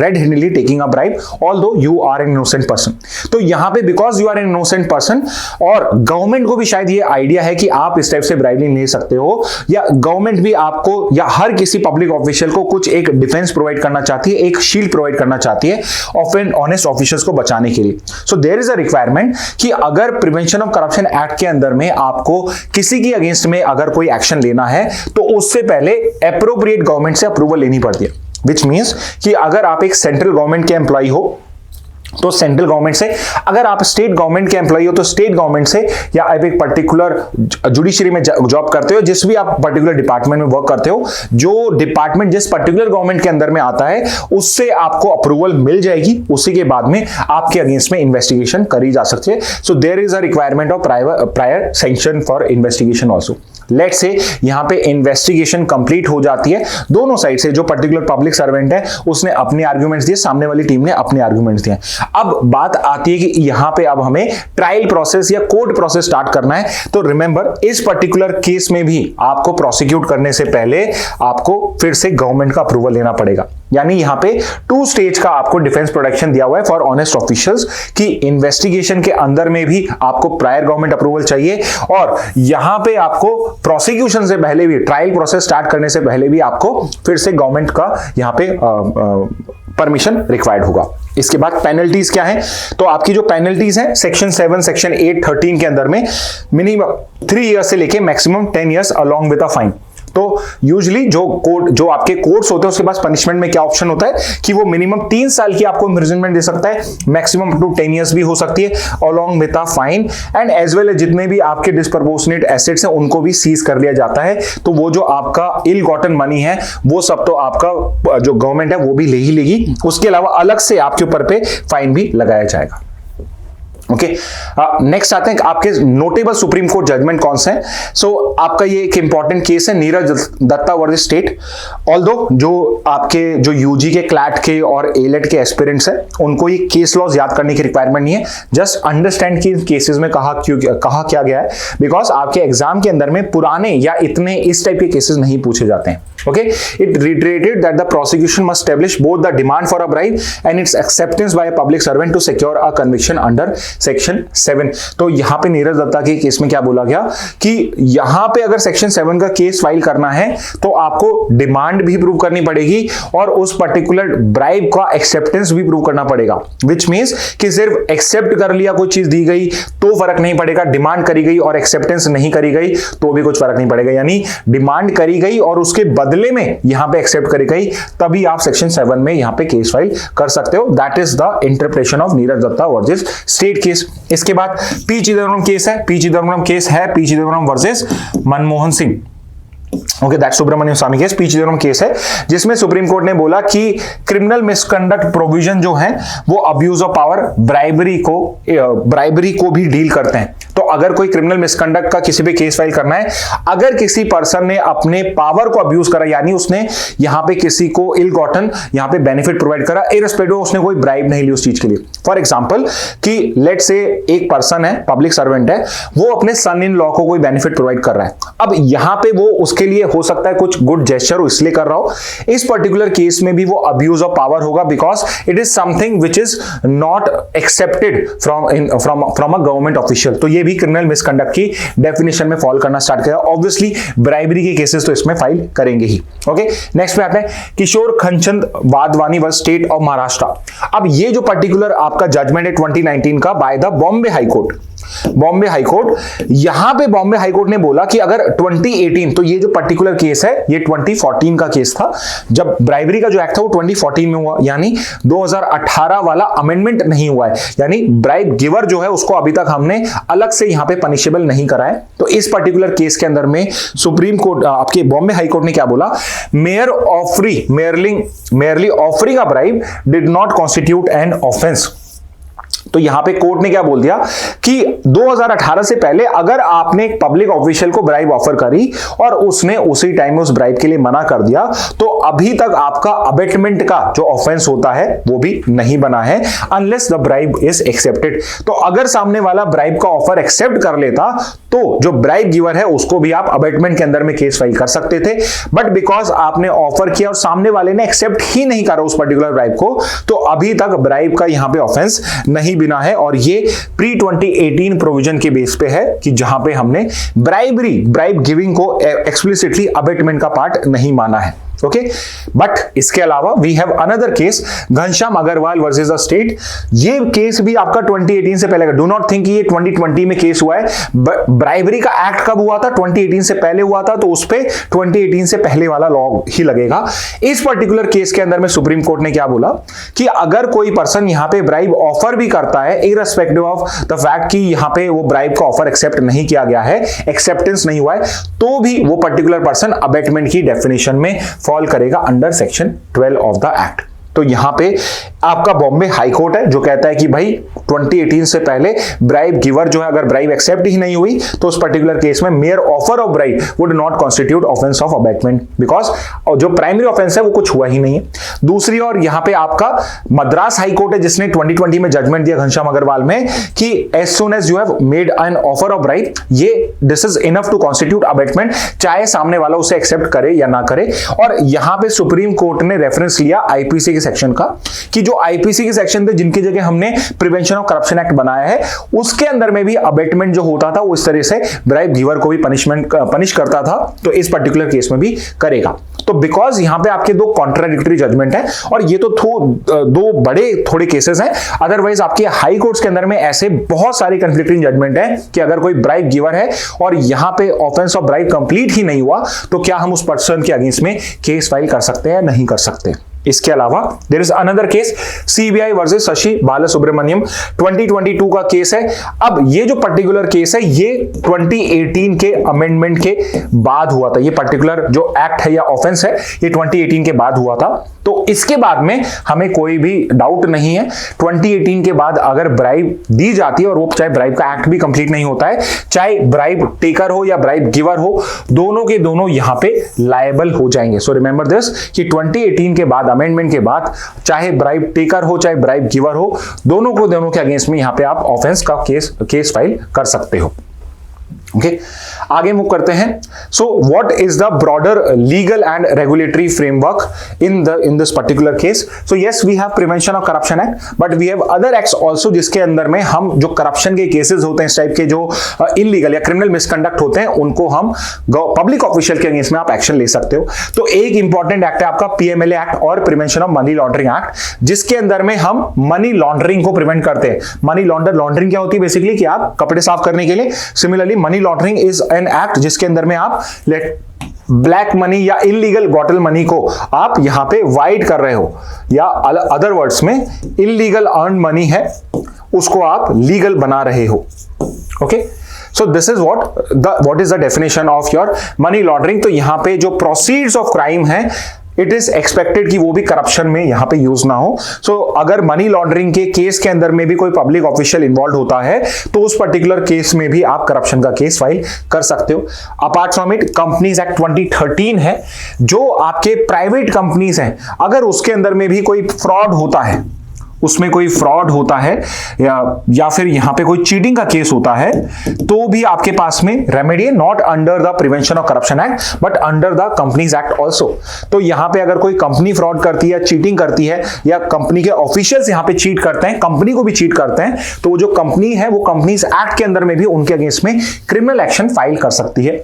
red handedly taking a bribe although you are an innocent person. तो यहां पे because you are an innocent person, और गवर्नमेंट को भी शायद ये आइडिया है कि आप इस टाइप से ब्राइब नहीं ले सकते हो, या गवर्नमेंट भी आपको या हर किसी पब्लिक ऑफिशियल को कुछ एक डिफेंस प्रोवाइड करना चाहती है, एक शील्ड प्रोवाइड करना चाहती है ऑनेस्ट ऑफिसर्स को बचाने के लिए। So there is a requirement कि अगर प्रिवेंशन ऑफ करप्शन एक्ट के अंदर में आपको किसी की अगेंस्ट में अगर कोई एक्शन लेना है तो उससे पहले एप्रोप्रिएट गवर्नमेंट से अप्रूवल लेनी पड़ती है, विच मींस कि अगर आप एक सेंट्रल गवर्नमेंट के एम्प्लॉय हो तो सेंट्रल गवर्नमेंट से, अगर आप स्टेट गवर्नमेंट के एम्प्लॉई हो तो स्टेट गवर्नमेंट से, या आप एक पर्टिकुलर जुडिशरी में जॉब करते हो, जिस भी आप पर्टिकुलर डिपार्टमेंट में वर्क करते हो, जो डिपार्टमेंट जिस पर्टिकुलर गवर्नमेंट के अंदर में आता है उससे आपको अप्रूवल मिल जाएगी। उसी के बाद में आपके अगेंस्ट में इन्वेस्टिगेशन करी जा सकती है। So there is a requirement of prior sanction for investigation also. Let's say यहां पे इन्वेस्टिगेशन कंप्लीट हो जाती है दोनों साइड से, जो पर्टिकुलर पब्लिक सर्वेंट है उसने अपने आर्गुमेंट्स दिए, सामने वाली टीम ने अपने आर्गुमेंट्स दिए। अब बात आती है कि यहां पे अब हमें ट्रायल प्रोसेस या कोर्ट प्रोसेस स्टार्ट करना है। तो रिमेंबर, इस पर्टिकुलर केस में भी आपको प्रोसिक्यूट करने से पहले आपको फिर से गवर्नमेंट का अप्रूवल लेना पड़ेगा। यानी यहां पे 2 स्टेज का आपको डिफेंस प्रोटेक्शन दिया हुआ है फॉर ऑनेस्ट ऑफिशियल्स कि इन्वेस्टिगेशन के अंदर में भी आपको प्रायर गवर्नमेंट अप्रूवल चाहिए, और यहां पे आपको प्रोसिक्यूशन से पहले भी, ट्रायल प्रोसेस स्टार्ट करने से पहले भी आपको फिर से गवर्नमेंट का यहां पे परमिशन रिक्वायर्ड होगा। इसके बाद पेनल्टीज क्या है? तो आपकी जो पेनल्टीज है सेक्शन 7, सेक्शन 8, 13 के अंदर में मिनिमम 3 ईयर्स से लेके maximum 10 years along with a fine. तो यूजुअली जो आपके कोर्ट्स होते हैं उसके पास पनिशमेंट में क्या ऑप्शन होता है कि वो मिनिमम 3 साल की आपको इम्प्रिजनमेंट दे सकता है, मैक्सिमम अप टू 10 ईयर्स भी हो सकती है along with a fine, and as well as जितने भी आपके डिस्प्रपोर्शनेट एसेट्स हैं उनको भी सीज कर लिया जाता है। तो वो जो आपका इल गॉटन मनी है वो सब तो आपका जो गवर्नमेंट है वो भी ले ही लेगी, उसके अलावा अलग से आपके ऊपर पे फाइन भी लगाया जाएगा। ओके, नेक्स्ट आते हैं आपके नोटेबल सुप्रीम कोर्ट जजमेंट कौन से हैं। सो आपका ये एक इंपॉर्टेंट केस है Neeraj Dutta versus state. Although जो आपके जो यूजी के, क्लैट के और एलेट के एस्पिरेंट्स हैं उनको ये केस लॉज याद करने की रिक्वायरमेंट नहीं है, जस्ट अंडरस्टैंड कि इन केसेस में कहा क्या गया है, बिकॉज आपके एग्जाम के अंदर में पुराने या इतने इस टाइप के केसेस नहीं पूछे जाते हैं। Okay, it reiterated that the prosecution must establish both the demand for a bribe and its acceptance by a public servant to secure a conviction under section 7। तो यहां पे नीरज दत्ता के केस में क्या बोला गया कि यहां पे अगर सेक्शन 7 का केस फाइल करना है तो आपको डिमांड भी प्रूव करनी पड़ेगी और उस पर्टिकुलर ब्राइब का एक्सेप्टेंस भी प्रूव करना पड़ेगा, विच मींस कि सिर्फ एक्सेप्ट कर लिया, कोई चीज दी गई तो फर्क नहीं पड़ेगा, डिमांड करी गई और एक्सेप्टेंस नहीं करी गई तो भी कुछ फर्क नहीं पड़ेगा। यानी डिमांड करी गई और उसके बदले में यहां पे एक्सेप्ट करी गई तभी आप सेक्शन 7 में यहां पे केस फाइल कर सकते हो। That is the interpretation of Neeraj Dutta versus state case. इसके बाद पी चिदम्बरम केस है। P Chidambaram versus Manmohan Singh. Okay, that Subramanian Swamy case. P Chidambaram case है जिसमें सुप्रीम कोर्ट ने बोला कि क्रिमिनल मिसकंडक्ट प्रोविजन जो है वो अब्यूज ऑफ पावर, ब्राइबरी को भी डील करते हैं। तो अगर कोई क्रिमिनल मिसकंडक्ट का किसी भी केस फाइल करना है, अगर किसी पर्सन ने अपने पावर को अब्यूज करा, यानी उसने यहां पे किसी को इल गॉटन यहां पे बेनिफिट प्रोवाइड करा, इररिस्पेक्टिव उसने कोई ब्राइब नहीं ली उस चीज के लिए। फॉर एग्जांपल कि लेट से एक पर्सन है, पब्लिक सर्वेंट है, वो अपने सन इन लॉ को कोई बेनिफिट प्रोवाइड कर रहा है। अब यहां पे वो उसके लिए हो सकता है कुछ गुड जेस्चर हो इसलिए कर रहा हो, इस पर्टिकुलर केस में भी वो अब्यूज ऑफ पावर होगा, because it is something which is not accepted from a government official. तो ये भी क्रिमिनल मिसकंडक्ट की डेफिनेशन में फॉल करना स्टार्ट करेगा। ऑब्वियसली ब्राइबरी के केसेस तो इसमें फाइल करेंगे ही। ओके, नेक्स्ट पे आते हैं Kishore Khanchand Wadhwani versus state of Maharashtra. अब ये जो पर्टिकुलर आपका जजमेंट है 2019 का by the Bombay high court, यहां पे बॉम्बे हाई कोर्ट ने बोला कि अगर 2018, तो ये जो पर्टिकुलर केस है ये 2014 का केस था, जब ब्राइबरी का जो एक्ट था वो 2014 में हुआ, यानी 2018 वाला अमेंडमेंट नहीं हुआ है, यानी ब्राइब गिवर जो है उसको अभी तक हमने अलग से यहां पे पनिशेबल नहीं करा है। तो इस पर्टिकुलर केस के अंदर में सुप्रीम कोर्ट, आपके बॉम्बे हाई कोर्ट ने क्या बोला, merely offering a bribe did not constitute an offence. तो यहां पे कोर्ट ने क्या बोल दिया कि 2018 से पहले अगर आपने एक पब्लिक ऑफिशियल को ब्राइब ऑफर करी और उसने उसी टाइम में उस ब्राइब के लिए मना कर दिया, तो अभी तक आपका अबेटमेंट का जो ऑफेंस होता है वो भी नहीं बना है, unless the bribe is accepted. तो अगर सामने वाला ब्राइब का ऑफर एक्सेप्ट कर लेता तो जो ब्राइब गिवर है उसको भी आप अबेटमेंट के अंदर में केस फाइल कर सकते थे, बट बिकॉज आपने ऑफर किया और सामने वाले ने एक्सेप्ट ही नहीं करा उस पर्टिकुलर ब्राइब को, तो अभी तक ब्राइब का यहां पे ऑफेंस नहीं बिना है। और ये प्री 2018 प्रोविजन के बेस पे है कि जहां पे हमने ब्राइब गिविंग को एक्सप्लिसिटली अबेटमेंट का पार्ट नहीं माना है। ओके बट इसके अलावा we have another case Ghanshyam Agarwal versus a state. ये केस भी आपका 2018 से पहले का, डू नॉट थिंक ये 2020 में केस हुआ है। ब्राइबरी का एक्ट कब हुआ था? 2018 से पहले हुआ था, तो उस पे 2018 से पहले वाला लॉ ही लगेगा। इस पर्टिकुलर केस के अंदर में सुप्रीम कोर्ट ने क्या बोला कि अगर कोई पर्सन यहां पे ब्राइब ऑफर भी करता है, इररिस्पेक्टिव ऑफ द फैक्ट कि यहां पे वो ब्राइब का ऑफर एक्सेप्ट नहीं किया गया है, एक्सेप्टेंस नहीं हुआ है, तो भी वो पर्टिकुलर पर्सन अबेटमेंट की डेफिनेशन में फॉल करेगा under section 12 of the act. तो यहां पे आपका बॉम्बे हाई कोर्ट है जो कहता है कि भाई 2018 से पहले ब्राइब गिवर जो है, अगर ब्राइब एक्सेप्ट ही नहीं हुई तो उस पर्टिकुलर केस में mere offer of bribe would not constitute offence of abetment, because जो प्राइमरी ऑफेंस है वो कुछ हुआ ही नहीं है। दूसरी ओर यहां पे आपका मद्रास हाई कोर्ट है जिसने 2020 में जजमेंट दिया घनश्याम अग्रवाल में कि as soon as you have made an offer of bribe, ये this is enough to constitute abetment, चाहे सामने वाला उसे एक्सेप्ट करे या ना करे। और यहां पे सुप्रीम कोर्ट ने रेफरेंस लिया आईपीसी सेक्शन का कि जो आईपीसी के सेक्शन थे जिनकी जगह हमने प्रिवेंशन ऑफ करप्शन एक्ट बनाया है, उसके अंदर में भी अबेटमेंट जो होता था वो इस तरह से ब्राइब गिवर को भी पनिश करता था, तो इस पर्टिकुलर केस में भी करेगा। तो बिकॉज यहां पे आपके दो कॉन्ट्राडिक्टरी जजमेंट है और ये तो दो बड़े थोड़े केसेस हैं, अदरवाइज आपके हाई कोर्ट्स के अंदर में ऐसे बहुत सारी कंफ्लिक्टिंग जजमेंट है कि अगर कोई ब्राइब गिवर है और यहां पे ऑफेंस ऑफ ब्राइब कंप्लीट ही नहीं हुआ तो क्या हम उस पर्सन के अगेंस्ट में केस फाइल कर सकते हैं या नहीं कर सकते। इसके अलावा there is another case CBI versus Shashi Balasubramanian, 2022 का केस है। अब ये जो पर्टिकुलर केस है ये 2018 के अमेंडमेंट के बाद हुआ था। ये पर्टिकुलर जो एक्ट है या ऑफेंस है ये 2018 के बाद हुआ था, तो इसके बाद में हमें कोई भी डाउट नहीं है 2018 के बाद अगर ब्राइब दी जाती है और वो चाहे ब्राइब का एक्ट भी कंप्लीट नहीं होता है, चाहे ब्राइब टेकर हो या ब्राइब गिवर हो, दोनों के दोनों यहां पे लायबल हो जाएंगे। सो रिमेंबर दिस कि 2018 के बाद अमेंडमेंट के बाद चाहे ब्राइब टेकर हो चाहे ब्राइब गिवर हो, दोनों को दोनों के अगेंस्ट में यहां पे आप ऑफेंस का केस फाइल कर सकते हो। ओके आगे मूव करते हैं। So what is the broader legal and regulatory framework in this particular case? So yes we have prevention of corruption act, but we have other acts also जिसके अंदर में हम जो करप्शन के केसेस होते हैं, इस टाइप के जो इलीगल या क्रिमिनल मिसकंडक्ट होते हैं, उनको हम पब्लिक ऑफिशियल के अगेंस्ट में आप एक्शन ले सकते हो। तो एक इंपॉर्टेंट एक्ट है आपका पीएमएलए एक्ट और prevention of money laundering act, जिसके अंदर में हम मनी लॉन्ड्रिंग को प्रिवेंट करते हैं। मनी लॉन्ड्रिंग क्या होती है? बेसिकली कि आप कपड़े साफ करने के लिए, similarly money laundering is an act जिसके अंदर में आप ब्लैक मनी या इलीगल गॉटल मनी को आप यहां पे वाइट कर रहे हो, या अदर वर्ड्स में इलीगल अर्न मनी है उसको आप लीगल बना रहे हो। Okay so this is what is the definition of your money laundering. तो यहां पे जो प्रोसीड्स ऑफ क्राइम है इट इज एक्सपेक्टेड कि वो भी करप्शन में यहां पे यूज ना हो। सो अगर मनी लॉन्ड्रिंग के केस के अंदर में भी कोई पब्लिक ऑफिशियल इन्वॉल्व होता है तो उस पर्टिकुलर केस में भी आप करप्शन का केस फाइल कर सकते हो। Apart from it companies act 2013 है, जो आपके प्राइवेट कंपनीज हैं, अगर उसके अंदर में भी कोई फ्रॉड होता है, उसमें कोई फ्रॉड होता है या फिर यहां पे कोई चीटिंग का केस होता है, तो भी आपके पास में रेमेडी है, not under the prevention of corruption act but under the companies act also. तो यहां पे अगर कोई कंपनी फ्रॉड करती है, चीटिंग करती है, या कंपनी के ऑफिशियल्स यहां पे चीट करते हैं, कंपनी को भी चीट करते हैं, तो वो जो कंपनी है वो कंपनीज एक्ट के अंदर में भी उनके अगेंस्ट में क्रिमिनल एक्शन फाइल कर सकती है।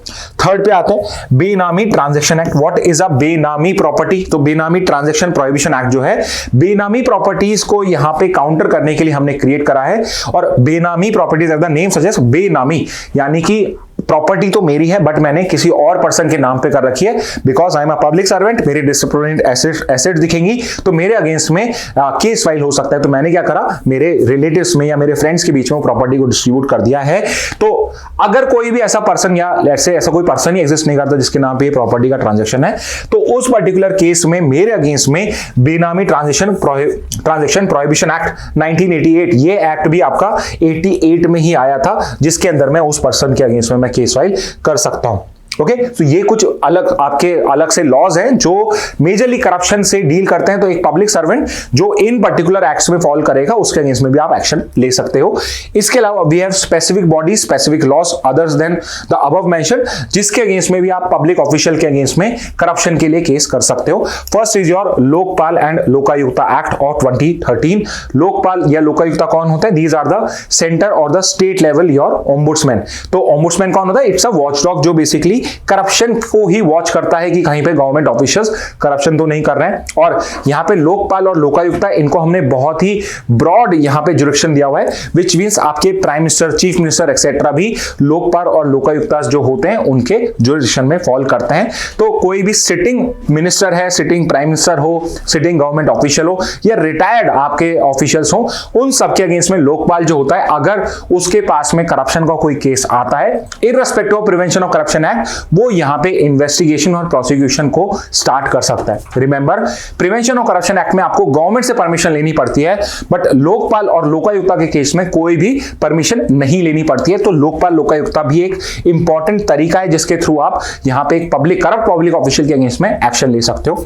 थर्ड पे आते हैं बेनामी transaction act. What is a बेनामी प्रॉपर्टी? तो बेनामी ट्रांजेक्शन प्रोहिबिशन एक्ट जो है, बेनामी प्रॉपर्टीज को यहां पे काउंटर करने के लिए हमने क्रिएट करा है। और benami properties as the name suggest, benami यानी कि प्रॉपर्टी तो मेरी है बट मैंने किसी और पर्सन के नाम पे कर रखी है, because I am a public servant, मेरी डिसिप्लिनड एसेट दिखेंगी तो मेरे अगेंस्ट में केस फाइल हो सकता है। तो मैंने क्या करा, मेरे रिलेटिव्स में या मेरे फ्रेंड्स के बीच में प्रॉपर्टी को डिस्ट्रीब्यूट कर दिया है। तो अगर कोई भी ऐसा पर्सन या लेट्स से ऐसा कोई पर्सन ही एग्जिस्ट नहीं करता जिसके नाम पे प्रॉपर्टी का ट्रांजेक्शन है, तो उस पर्टिकुलर केस में मेरे अगेंस्ट में बेनामी ट्रांजेक्शन प्रोहिबिशन एक्ट 1988, ये एक्ट भी आपका 88 में ही आया था, जिसके अंदर मैं उस पर्सन के अगेंस्ट में केस फाइल कर सकता हूं। ओके तो ये कुछ अलग से लॉज हैं जो मेजरली करप्शन से डील करते हैं। तो एक पब्लिक सर्वेंट जो इन पर्टिकुलर एक्ट्स में फॉल करेगा उसके अगेंस्ट में भी आप एक्शन ले सकते हो। इसके अलावा we have specific body specific laws others than the above mention, जिसके अगेंस्ट में भी आप पब्लिक ऑफिशियल के अगेंस्ट में करप्शन के लिए केस कर सकते हो। First is your Lokpal and Lokayukta act of 2013। Lokpal या लोकायुक्ता कौन होता है? दीज आर द सेंटर और the state level your ombudsman. तो ओम्बुड्समैन कौन होता है? इट्स अ वॉचडॉग जो बेसिकली करप्शन को ही वॉच करता है कि कहीं पे गवर्नमेंट ऑफिशियल्स करप्शन तो नहीं कर रहे हैं। और यहाँ पे लोकपाल और लोकायुक्त इनको हमने बहुत ही ब्रॉड यहाँ पे जुरिडिक्शन दिया हुआ है, विच मींस आपके prime minister, chief minister etcetera भी लोकपाल और लोकायुक्त जो होते हैं उनके जुरिडिक्शन में फॉल करते हैं। तो कोई भी सिटिंग मिनिस्टर है, सिटिंग प्राइम मिनिस्टर हो, सिटिंग गवर्नमेंट ऑफिशियल हो या रिटायर्ड आपके ऑफिशियल्स हो, उन सबके अगेंस्ट में लोकपाल जो होता है, अगर उसके पास में करप्शन का कोई केस आता है, irrespective of prevention of corruption act, वो यहां पे इन्वेस्टिगेशन और प्रोसिक्यूशन को स्टार्ट कर सकता है। Remember, prevention of corruption act में आपको गवर्नमेंट से परमिशन लेनी पड़ती है, बट लोकपाल और लोकायुक्ता के केस में कोई भी परमिशन नहीं लेनी पड़ती है। तो लोकपाल लोकायुक्ता भी एक इंपॉर्टेंट तरीका है जिसके थ्रू आप यहां पे एक करप्ट पब्लिक ऑफिशियल के अगेंस्ट में एक्शन ले सकते हो।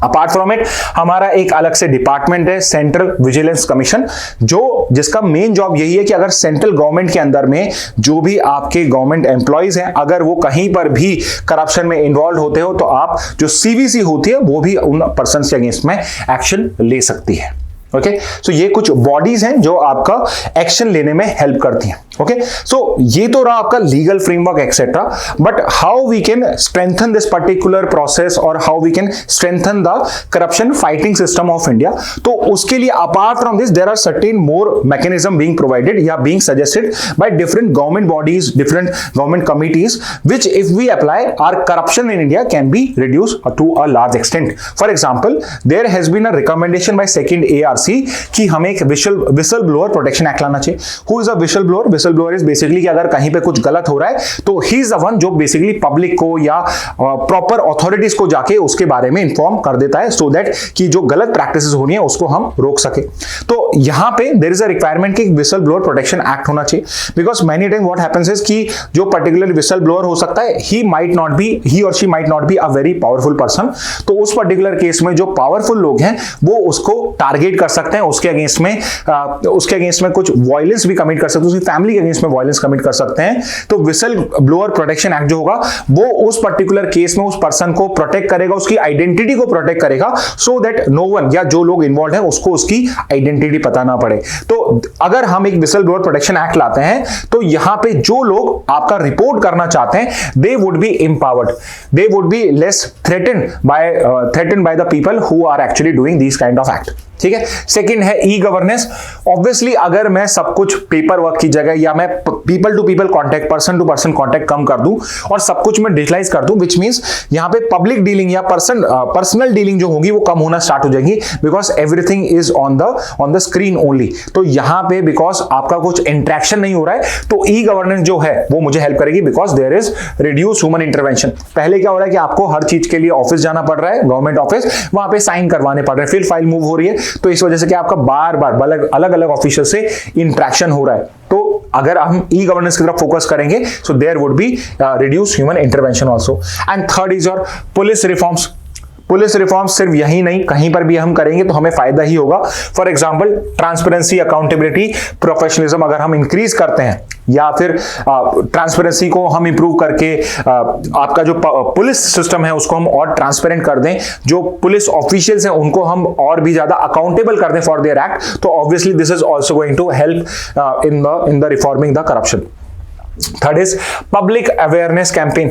अपार्ट फ्रॉम इट, हमारा एक अलग से डिपार्टमेंट है, सेंट्रल विजिलेंस कमीशन, जिसका मेन जॉब यही है कि अगर सेंट्रल गवर्नमेंट के अंदर में जो भी आपके गवर्नमेंट एम्प्लॉइज हैं, अगर वो कहीं पर भी करप्शन में इन्वॉल्व होते हो तो आप जो सीवीसी होती है वो भी उन पर्सन के अगेंस्ट में एक्शन ले सकती है। ओके, सो ये कुछ बॉडीज हैं जो आपका एक्शन लेने में हेल्प करती हैं। ओके, सो ये तो रहा आपका legal framework etcetera, but how we can strengthen this particular process और how we can strengthen the corruption fighting system of India. तो उसके लिए apart from this there are certain more mechanism being provided या being suggested by different government bodies, different government committees, which if we apply, our corruption in India can be reduced to a large extent. For example, there has been a recommendation by second ARC कि हमें एक whistle blower protection act लाना चाहिए। Who is a whistle blower? Whistle blower is basically कि अगर कहीं पे कुछ गलत हो रहा है तो ही इज द वन जो बेसिकली पब्लिक को या प्रॉपर अथॉरिटीज को जाके उसके बारे में इंफॉर्म कर देता है, सो दैट कि जो गलत प्रैक्टिसेस हो रही है उसको हम रोक सके। तो यहां पे देयर इज अ रिक्वायरमेंट कि विसल ब्लोअर प्रोटेक्शन एक्ट होना चाहिए, because many time what happens is कि जो पर्टिकुलर विसल ब्लोअर हो सकता है, ही और she might not be a very powerful person. तो उस पर्टिकुलर केस में जो पावरफुल लोग हैं वो उसको टारगेट कर सकते हैं, उसके अगेंस्ट में कुछ वायलेंस भी कमिट कर सकते हैं, उसकी फैमिली के अगेंस्ट में वायलेंस कमिट कर सकते हैं। तो विसल ब्लोअर प्रोटेक्शन एक्ट जो होगा वो उस पर्टिकुलर केस में उस पर्सन को प्रोटेक्ट करेगा, उसकी आइडेंटिटी को प्रोटेक्ट करेगा, सो दैट नो वन या जो लोग इन्वॉल्व है उसको उसकी आइडेंटिटी पता ना पड़े। तो अगर हम एक विसल ब्लोअर प्रोटेक्शन एक्ट लाते हैं तो यहां पे जो लोग आपका रिपोर्ट करना चाहते हैं, they would be empowered, they would be less threatened by the people who are actually doing this kind of act. ठीक है। सेकंड है ई गवर्नेंस। ऑब्वियसली अगर मैं सब कुछ पेपर वर्क की जगह या मैं people to people contact, person to person contact कम कर दूं और सब कुछ मैं डिजिटलाइज कर दूं, विच मींस यहां पे पब्लिक डीलिंग या पर्सनल डीलिंग जो होगी वो कम होना स्टार्ट हो जाएगी, because everything is on the screen only. तो यहां पे बिकॉज आपका कुछ इंटरेक्शन नहीं हो रहा है, तो ई गवर्नेंस जो है वो मुझे हेल्प करेगी, because there is reduce human intervention. पहले क्या हो रहा है कि आपको हर चीज के लिए ऑफिस जाना पड़ रहा है, गवर्नमेंट ऑफिस, वहां पे साइन करवाने पड़ रहे हैं, फिर फाइल मूव हो रही है, तो इस वजह से कि आपका बार बार अलग अलग ऑफिसर से इंटरेक्शन हो रहा है। तो अगर हम ई गवर्नेंस की तरफ फोकस करेंगे, so there would be reduce human intervention also. And third is your police reforms. Police reform सिर्फ यही नहीं, कहीं पर भी हम करेंगे तो हमें फायदा ही होगा। For example transparency, accountability, professionalism अगर हम इंक्रीज करते हैं या फिर ट्रांसपेरेंसी को हम इंप्रूव करके आपका जो पुलिस सिस्टम है उसको हम और ट्रांसपेरेंट कर दें, जो पुलिस ऑफिशियल्स हैं उनको हम और भी ज्यादा अकाउंटेबल कर दें फॉर देयर एक्ट, तो obviously this is also going to help in the reforming the corruption. Third is public awareness campaign.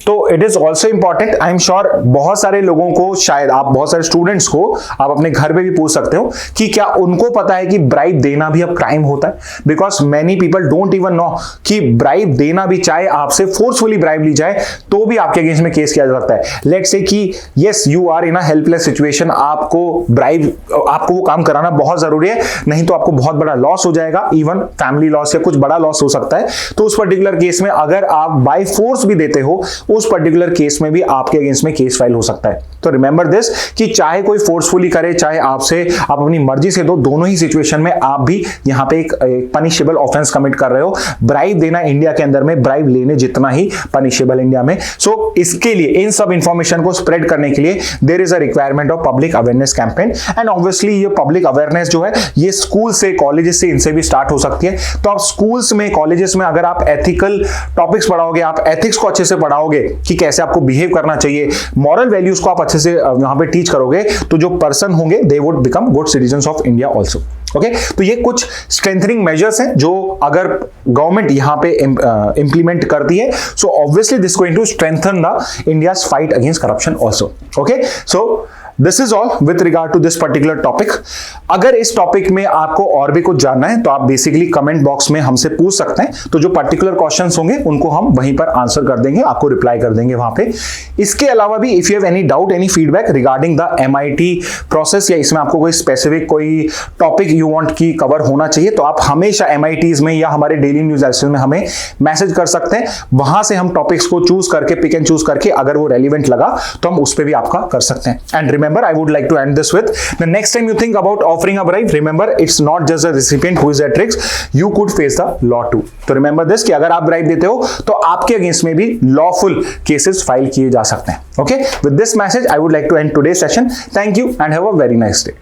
तो it is also important, I am sure बहुत सारे लोगों को, शायद आप बहुत सारे स्टूडेंट्स को आप अपने घर में भी पूछ सकते हो कि क्या उनको पता है कि ब्राइब देना भी अब क्राइम होता है, because many people don't even know कि ब्राइब देना भी, चाहे आपसे फोर्सफुली ब्राइब ली जाए तो भी आपके अगेंस्ट में केस किया जा सकता है। लेट्स से कि yes you are in a helpless situation, आपको वो काम कराना बहुत जरूरी है, नहीं तो आपको बहुत बड़ा लॉस हो जाएगा, इवन फैमिली लॉस या कुछ बड़ा लॉस हो सकता है। तो उस पर्टिकुलर केस में अगर आप बाय फोर्स भी देते हो, उस पर्टिकुलर केस में भी आपके अगेंस्ट में केस फाइल हो सकता है। तो रिमेंबर दिस कि चाहे कोई फोर्सफुली करे, चाहे आप अपनी मर्जी से दो, दोनों ही सिचुएशन में आप भी यहां पे एक पनिशेबल ऑफेंस कमिट कर रहे हो। ब्राइब देना इंडिया के अंदर में ब्राइब लेने जितना ही पनिशेबल इंडिया में। सो इसके लिए, इन सब इंफॉर्मेशन को स्प्रेड करने के लिए there is a requirement of public awareness campaign. And obviously ये पब्लिक अवेयरनेस जो है ये स्कूल से, कॉलेजेस से, इनसे भी स्टार्ट हो सकती है। तो आप स्कूल्स में, कॉलेजेस में अगर आप एथिकल टॉपिक्स पढ़ाओगे, आप एथिक्स को अच्छे से पढ़ाओगे कि कैसे आपको बिहेव करना चाहिए, मॉरल वैल्यूज को आप अच्छे से वहां पे टीच करोगे, तो जो पर्सन होंगे they would become good citizens of India also. Okay, तो ये कुछ स्ट्रेंथनिंग मेजर्स हैं जो अगर गवर्नमेंट यहां पे इंप्लीमेंट करती है, so obviously this going to strengthen the India's fight against corruption also. Okay, so this is all with regard to this particular topic. अगर इस टॉपिक में आपको और भी कुछ जानना है तो आप बेसिकली कमेंट बॉक्स में हमसे पूछ सकते हैं, तो जो पर्टिकुलर क्वेश्चंस होंगे उनको हम वहीं पर आंसर कर देंगे, आपको रिप्लाई कर देंगे वहां पे। इसके अलावा भी if you have any doubt, any feedback regarding the MIT process, या इसमें आपको कोई स्पेसिफिक कोई टॉपिक यू वांट की कवर होना चाहिए, तो आप हमेशा MITs में या हमारे डेली न्यूज एडिशन में हमें मैसेज कर सकते हैं। वहां से हम टॉपिक्स को चूज करके, पिक एंड चूज करके, अगर वो रेलिवेंट लगा तो हम उस पर भी आपका कर सकते हैं। And remember, I would like to end this with the next time you think about offering a bribe, remember it's not just the recipient who is at risk, you could face the law too. तो remember this कि अगर आप bribe देते हो तो आपके against में भी lawful cases फाइल किए जा सकते हैं। Okay, with this message I would like to end today's session. Thank you and have a very nice day.